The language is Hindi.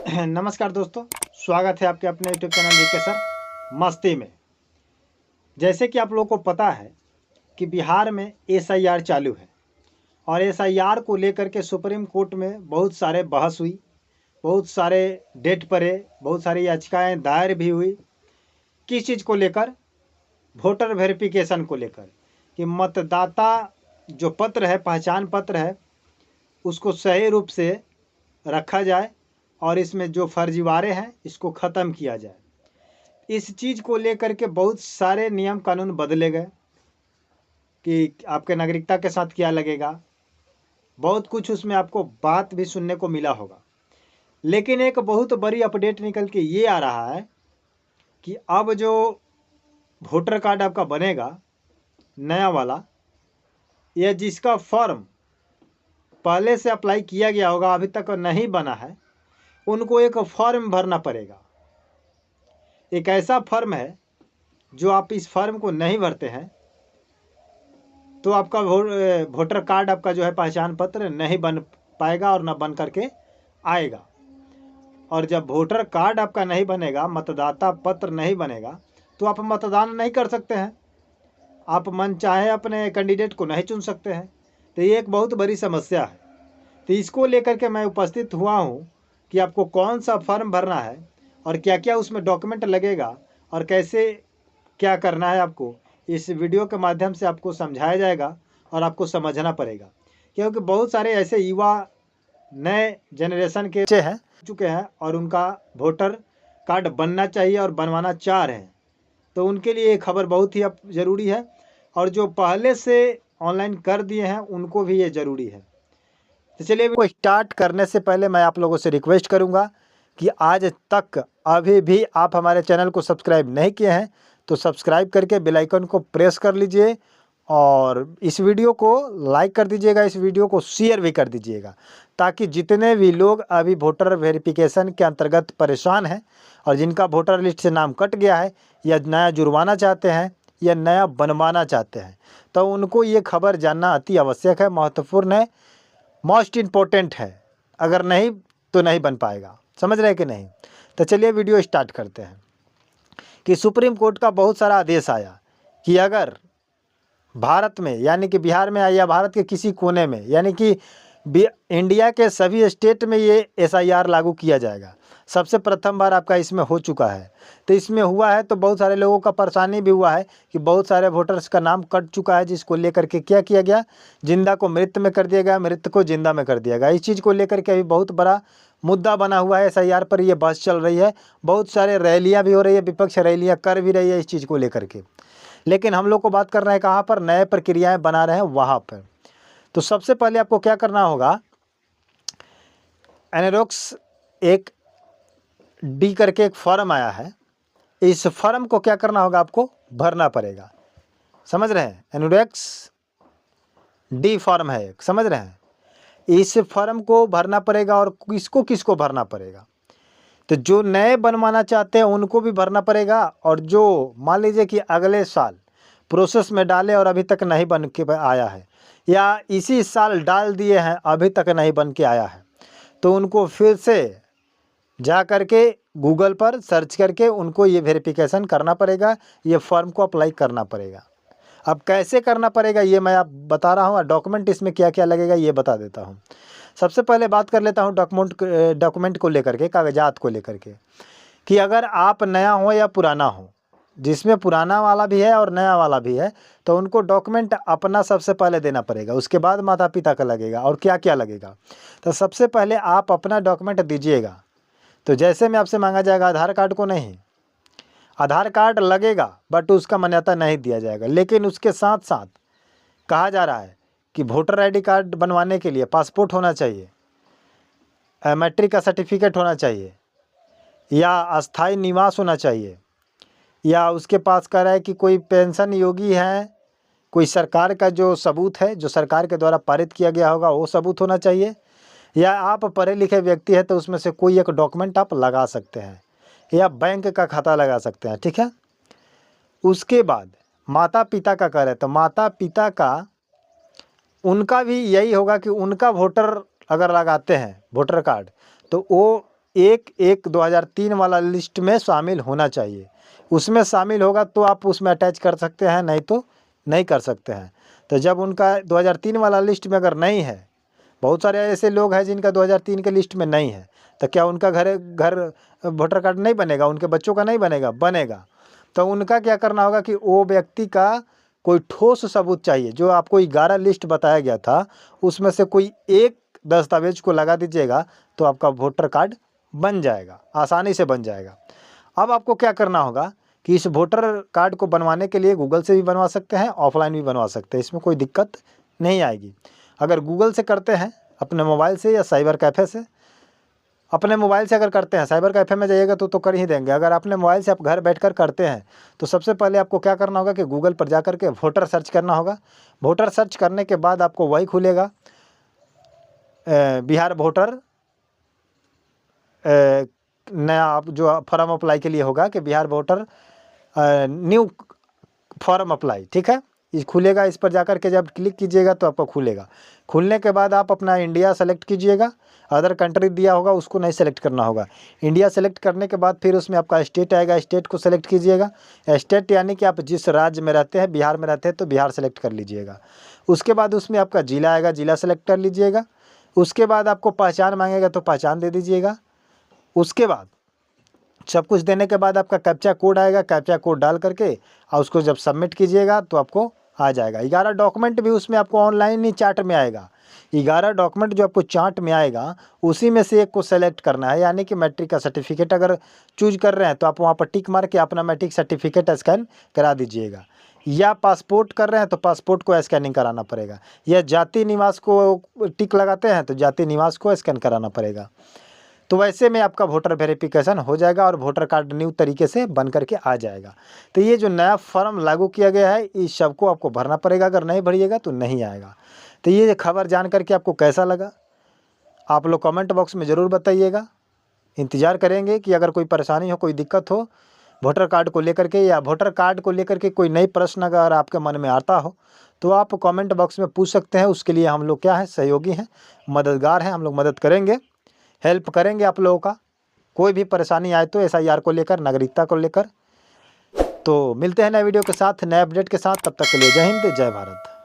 नमस्कार दोस्तों, स्वागत है आपके अपने यूट्यूब चैनल वीके सर मस्ती में। जैसे कि आप लोगों को पता है कि बिहार में एसआईआर चालू है और एसआईआर को लेकर के सुप्रीम कोर्ट में बहुत सारे बहस हुई, बहुत सारे डेट पड़े, बहुत सारी याचिकाएं दायर भी हुई। किस चीज़ को लेकर? वोटर वेरिफिकेशन को लेकर कि मतदाता जो पत्र है, पहचान पत्र है, उसको सही रूप से रखा जाए और इसमें जो फर्जीवाड़े हैं इसको ख़त्म किया जाए। इस चीज़ को लेकर के बहुत सारे नियम कानून बदले गए कि आपके नागरिकता के साथ क्या लगेगा, बहुत कुछ उसमें आपको बात भी सुनने को मिला होगा। लेकिन एक बहुत बड़ी अपडेट निकल के ये आ रहा है कि अब जो वोटर कार्ड आपका बनेगा नया वाला, यह जिसका फॉर्म पहले से अप्लाई किया गया होगा अभी तक नहीं बना है, उनको एक फॉर्म भरना पड़ेगा। एक ऐसा फॉर्म है जो आप इस फॉर्म को नहीं भरते हैं तो आपका वोटर कार्ड, आपका जो है पहचान पत्र नहीं बन पाएगा और ना बन करके आएगा। और जब वोटर कार्ड आपका नहीं बनेगा, मतदाता पत्र नहीं बनेगा, तो आप मतदान नहीं कर सकते हैं, आप मन चाहे अपने कैंडिडेट को नहीं चुन सकते हैं। तो ये एक बहुत बड़ी समस्या है। तो इसको लेकर के मैं उपस्थित हुआ हूँ कि आपको कौन सा फॉर्म भरना है और क्या क्या उसमें डॉक्यूमेंट लगेगा और कैसे क्या करना है, आपको इस वीडियो के माध्यम से आपको समझाया जाएगा और आपको समझना पड़ेगा। क्योंकि बहुत सारे ऐसे युवा नए जनरेशन के बच्चे हैं चुके हैं और उनका वोटर कार्ड बनना चाहिए और बनवाना चाह रहे हैं, तो उनके लिए ये खबर बहुत ही अब ज़रूरी है। और जो पहले से ऑनलाइन कर दिए हैं उनको भी ये ज़रूरी है। तो चलिए, को स्टार्ट करने से पहले मैं आप लोगों से रिक्वेस्ट करूंगा कि आज तक अभी भी आप हमारे चैनल को सब्सक्राइब नहीं किए हैं तो सब्सक्राइब करके बेल आइकन को प्रेस कर लीजिए और इस वीडियो को लाइक कर दीजिएगा, इस वीडियो को शेयर भी कर दीजिएगा, ताकि जितने भी लोग अभी वोटर वेरिफिकेशन के अंतर्गत परेशान हैं और जिनका वोटर लिस्ट से नाम कट गया है या नया जुर्माना चाहते हैं या नया बनवाना चाहते हैं, तो उनको ये खबर जानना अति आवश्यक है, महत्वपूर्ण है, मोस्ट इम्पोर्टेंट है। अगर नहीं तो नहीं बन पाएगा। समझ रहे हैं कि नहीं? तो चलिए वीडियो स्टार्ट करते हैं। कि सुप्रीम कोर्ट का बहुत सारा आदेश आया कि अगर भारत में यानी कि बिहार में या भारत के किसी कोने में यानी कि इंडिया के सभी स्टेट में ये एसआईआर लागू किया जाएगा। सबसे प्रथम बार आपका इसमें हो चुका है। तो इसमें हुआ है तो बहुत सारे लोगों का परेशानी भी हुआ है कि बहुत सारे वोटर्स का नाम कट चुका है, जिसको लेकर के क्या किया गया, जिंदा को मृत में कर दिया गया, मृत को जिंदा में कर दिया गया। इस चीज़ को लेकर के अभी बहुत बड़ा मुद्दा बना हुआ है। एसआईआर पर ये बहस चल रही है, बहुत सारे रैलियाँ भी हो रही है, विपक्ष रैलियाँ कर भी रही है इस चीज़ को लेकर के। लेकिन हम लोग को बात करना है कहाँ पर? नए प्रक्रियाएँ बना रहे हैं वहाँ पर। तो सबसे पहले आपको क्या करना होगा, एनरोक्स एक डी करके एक फॉर्म आया है, इस फॉर्म को क्या करना होगा, आपको भरना पड़ेगा। समझ रहे हैं? एनरोक्स डी फॉर्म है एक, समझ रहे हैं? इस फॉर्म को भरना पड़ेगा और किसको किसको भरना पड़ेगा, तो जो नए बनवाना चाहते हैं उनको भी भरना पड़ेगा, और जो मान लीजिए कि अगले साल प्रोसेस में डाले और अभी तक नहीं बन के आया है, या इसी साल डाल दिए हैं अभी तक नहीं बन के आया है, तो उनको फिर से जा करके गूगल पर सर्च करके उनको ये वेरिफिकेशन करना पड़ेगा, ये फॉर्म को अप्लाई करना पड़ेगा। अब कैसे करना पड़ेगा ये मैं आप बता रहा हूँ, और डॉक्यूमेंट इसमें क्या क्या लगेगा ये बता देता हूँ। सबसे पहले बात कर लेता हूँ डॉक्यूमेंट को लेकर के, कागजात को लेकर के, कि अगर आप नया हो या पुराना हो, जिसमें पुराना वाला भी है और नया वाला भी है, तो उनको डॉक्यूमेंट अपना सबसे पहले देना पड़ेगा, उसके बाद माता पिता का लगेगा। और क्या क्या लगेगा, तो सबसे पहले आप अपना डॉक्यूमेंट दीजिएगा। तो जैसे में आपसे मांगा जाएगा आधार कार्ड को नहीं, आधार कार्ड लगेगा बट उसका मान्यता नहीं दिया जाएगा। लेकिन उसके साथ साथ कहा जा रहा है कि वोटर आईडी कार्ड बनवाने के लिए पासपोर्ट होना चाहिए, मैट्रिक का सर्टिफिकेट होना चाहिए, या अस्थाई निवास होना चाहिए, या उसके पास कह रहा है कि कोई पेंशन योगी है, कोई सरकार का जो सबूत है, जो सरकार के द्वारा पारित किया गया होगा वो सबूत होना चाहिए, या आप पढ़े लिखे व्यक्ति हैं तो उसमें से कोई एक डॉक्यूमेंट आप लगा सकते हैं, या बैंक का खाता लगा सकते हैं। ठीक है। उसके बाद माता पिता का कह रहे हैं, तो माता पिता का उनका भी यही होगा कि उनका वोटर अगर लगाते हैं वोटर कार्ड, तो वो एक 2003 वाला लिस्ट में शामिल होना चाहिए। उसमें शामिल होगा तो आप उसमें अटैच कर सकते हैं, नहीं तो नहीं कर सकते हैं। तो जब उनका 2003 वाला लिस्ट में अगर नहीं है, बहुत सारे ऐसे लोग हैं जिनका 2003 के लिस्ट में नहीं है, तो क्या उनका घर वोटर कार्ड नहीं बनेगा? उनके बच्चों का नहीं बनेगा? बनेगा। तो उनका क्या करना होगा कि वो व्यक्ति का कोई ठोस सबूत चाहिए। जो आपको 11 लिस्ट बताया गया था उसमें से कोई एक दस्तावेज को लगा दीजिएगा तो आपका वोटर कार्ड बन जाएगा, आसानी से बन जाएगा। अब आपको क्या करना होगा कि इस वोटर कार्ड को बनवाने के लिए गूगल से भी बनवा सकते हैं, ऑफलाइन भी बनवा सकते हैं, इसमें कोई दिक्कत नहीं आएगी। अगर गूगल से करते हैं अपने मोबाइल से या साइबर कैफ़े से, अपने मोबाइल से अगर करते हैं, साइबर कैफ़े में जाइएगा तो कर ही देंगे। अगर अपने मोबाइल से आप घर बैठकर करते हैं तो सबसे पहले आपको क्या करना होगा कि गूगल पर जा कर के वोटर सर्च करना होगा। वोटर सर्च करने के बाद आपको वही खुलेगा, बिहार वोटर नया आप जो फॉर्म अप्लाई के लिए होगा कि Bihar voter new form apply, ठीक है, ये खुलेगा। इस पर जाकर के जब क्लिक कीजिएगा तो आपको खुलेगा। खुलने के बाद आप अपना इंडिया सेलेक्ट कीजिएगा, अदर कंट्री दिया होगा उसको नहीं सेलेक्ट करना होगा। इंडिया सेलेक्ट करने के बाद फिर उसमें आपका स्टेट आएगा, स्टेट को सेलेक्ट कीजिएगा। स्टेट यानी कि आप जिस राज्य में रहते हैं, बिहार में रहते हैं तो बिहार सेलेक्ट कर लीजिएगा। उसके बाद उसमें आपका जिला आएगा, जिला सेलेक्ट कर लीजिएगा। उसके बाद आपको पहचान मांगेगा तो पहचान दे दीजिएगा। उसके बाद सब कुछ देने के बाद आपका कैप्चा कोड आएगा, कैप्चा कोड डाल करके और उसको जब सबमिट कीजिएगा तो आपको आ जाएगा। 11 डॉक्यूमेंट भी उसमें आपको ऑनलाइन ही चार्ट में आएगा। 11 डॉक्यूमेंट जो आपको चार्ट में आएगा उसी में से एक को सेलेक्ट करना है। यानी कि मैट्रिक का सर्टिफिकेट अगर चूज कर रहे हैं तो आप वहाँ पर टिक मार के अपना मैट्रिक सर्टिफिकेट स्कैन करा दीजिएगा। या पासपोर्ट कर रहे हैं तो पासपोर्ट को स्कैनिंग कराना पड़ेगा। या जाति निवास को टिक लगाते हैं तो जाति निवास को स्कैन कराना पड़ेगा। तो वैसे में आपका वोटर वेरिफिकेशन हो जाएगा और वोटर कार्ड न्यू तरीके से बन करके आ जाएगा। तो ये जो नया फॉर्म लागू किया गया है इस सब को आपको भरना पड़ेगा, अगर नहीं भरिएगा तो नहीं आएगा। तो ये खबर जान करके आपको कैसा लगा आप लोग कमेंट बॉक्स में ज़रूर बताइएगा। इंतज़ार करेंगे कि अगर कोई परेशानी हो, कोई दिक्कत हो वोटर कार्ड को लेकर के या वोटर कार्ड को लेकर के कोई नई प्रश्न अगर आपके मन में आता हो तो आप कमेंट बॉक्स में पूछ सकते हैं। उसके लिए हम लोग क्या है, सहयोगी हैं, मददगार हैं, हम लोग मदद करेंगे, हेल्प करेंगे आप लोगों का। कोई भी परेशानी आए तो SIR को लेकर, नागरिकता को लेकर। तो मिलते हैं नए वीडियो के साथ, नए अपडेट के साथ। तब तक के लिए जय हिंद, जय भारत।